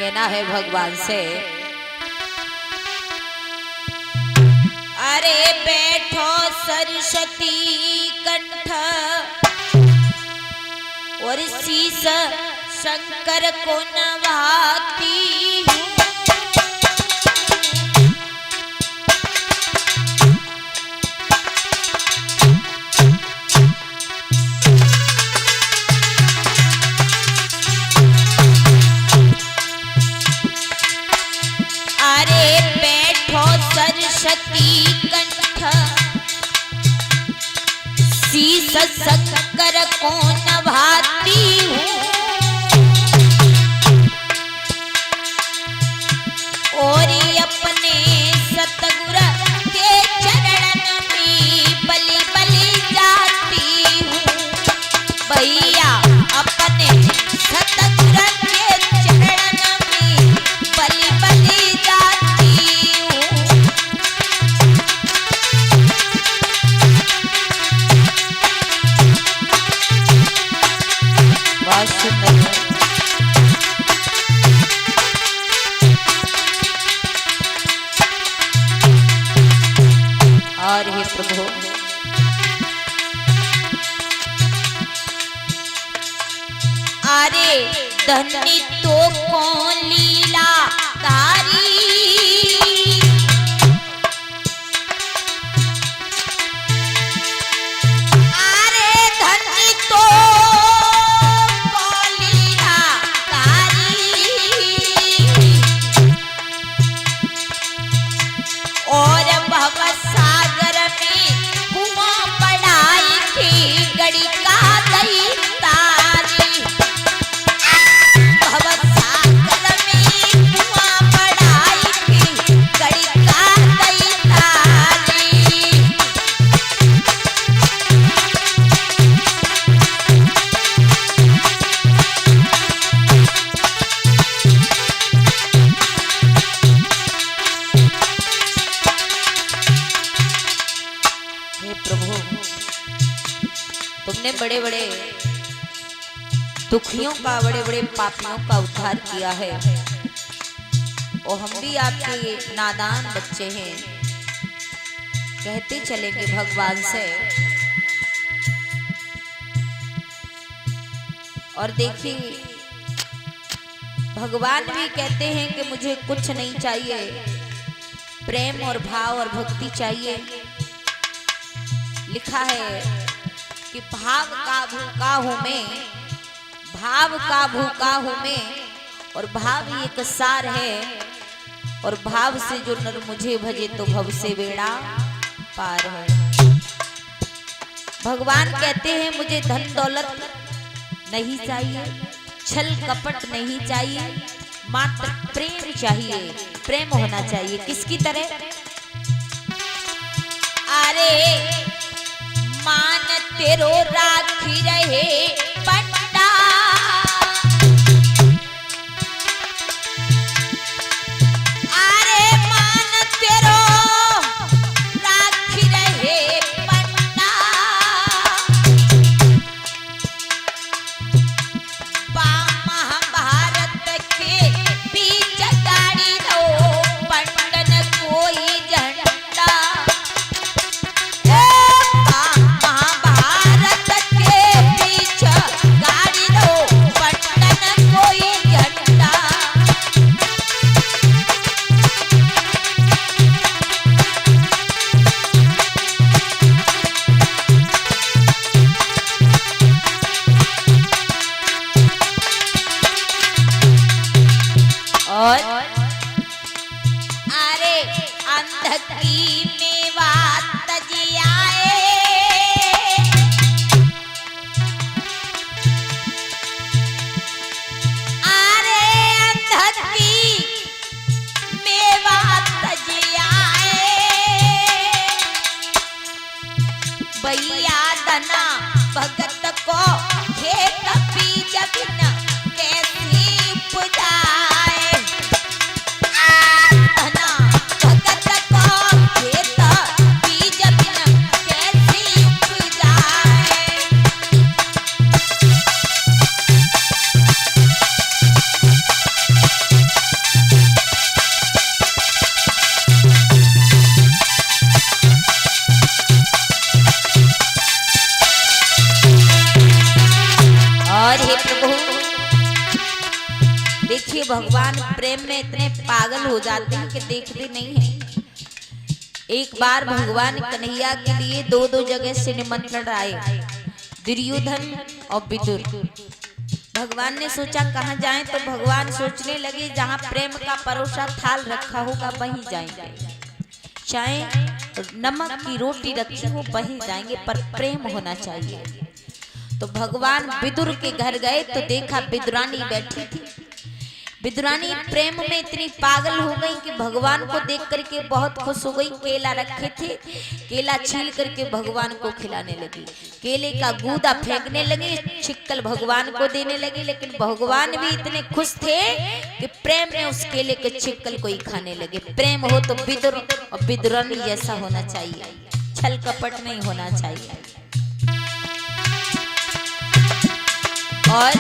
कहना है भगवान से, अरे बैठो सरस्वती कंठ और शीस शंकर को नवाती हूँ। अरे बैठो सरस्वती कंठ शीस शंकर को नभाती हूँ। और अपने सतगुर के चरण में बलि बलि जाती हूँ। भैया अपने सतगुर के चरण में बलि बलि जाती हूँ। बहुत सुंदर है। और हे प्रभु अरे धन्य तो कौन लीला धारी, अरे धन्य तो कौन लीला धारी। और भव सागर में कुआं पढ़ाई थी गड़ी का दई तारी। भव सागर में कुआं पढ़ाई थी गड़ी का दई तारी। हे प्रभु तुमने बड़े बड़े दुखियों का बड़े बड़े पापियों का उद्धार किया है और हम भी आपके नादान बच्चे हैं। कहते चलेंगे भगवान से। और देखिए भगवान भी कहते हैं कि मुझे कुछ नहीं चाहिए, प्रेम और भाव और भक्ति चाहिए। लिखा है कि भाव का भूखा हूं मैं, भाव का भूखा हूं मैं, और भाव एक सार है। और भाव से जो नर मुझे भजे तो भव से बेड़ा पार है। भगवान कहते हैं मुझे धन दौलत नहीं चाहिए, छल कपट नहीं चाहिए, मात्र प्रेम चाहिए। प्रेम होना चाहिए किसकी तरह? अरे मान तेरो राखी रहे पट्टा, अरे मान तेरो राखी रहे पट्टा। महाभारत के बीच गाड़ी दो पंडन कोई झंडा। महाभारत के बीच गाड़ी दो पंडन कोई झंडा। और अरे अंध की मेवा तजियाए, अरे अंध की मेवा तजियाए। भैया दना भगत को खेत बीज बिन कैसी उपजाए। देखिए भगवान प्रेम में इतने पागल हो जाते हैं कि देखते नहीं हैं। एक बार भगवान कन्हैया के लिए दो दो जगह से निमंत्रण आए, दुर्योधन और विदुर। भगवान ने सोचा कहाँ जाएं, तो भगवान सोचने लगे जहाँ प्रेम का परोसा थाल रखा होगा वहीं जाएंगे, चाहे नमक की रोटी रखी हो वहीं जाएंगे, पर प्रेम होना चाहिए। तो भगवान विदुर के घर गए तो देखा विदुरानी बैठी थी। विदुरानी प्रेम में इतनी पागल हो गई कि भगवान को देख करके बहुत खुश हो गई। केला रखे थे, केला छील करके भगवान को खिलाने लगी, केले का गूदा फेंकने लगी, छिक्कल भगवान को देने लगी। लेकिन भगवान भी इतने खुश थे कि प्रेम में उस केले के छिक्कल को ही खाने लगे। प्रेम हो तो विदुर और विदुरानी जैसा होना चाहिए, छल कपट नहीं होना चाहिए। और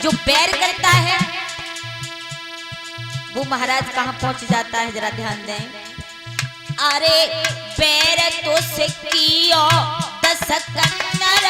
जो बैर करता है वो महाराज कहाँ पहुंच जाता है, जरा ध्यान दें। अरे बैर तो से कियो दस कन्नर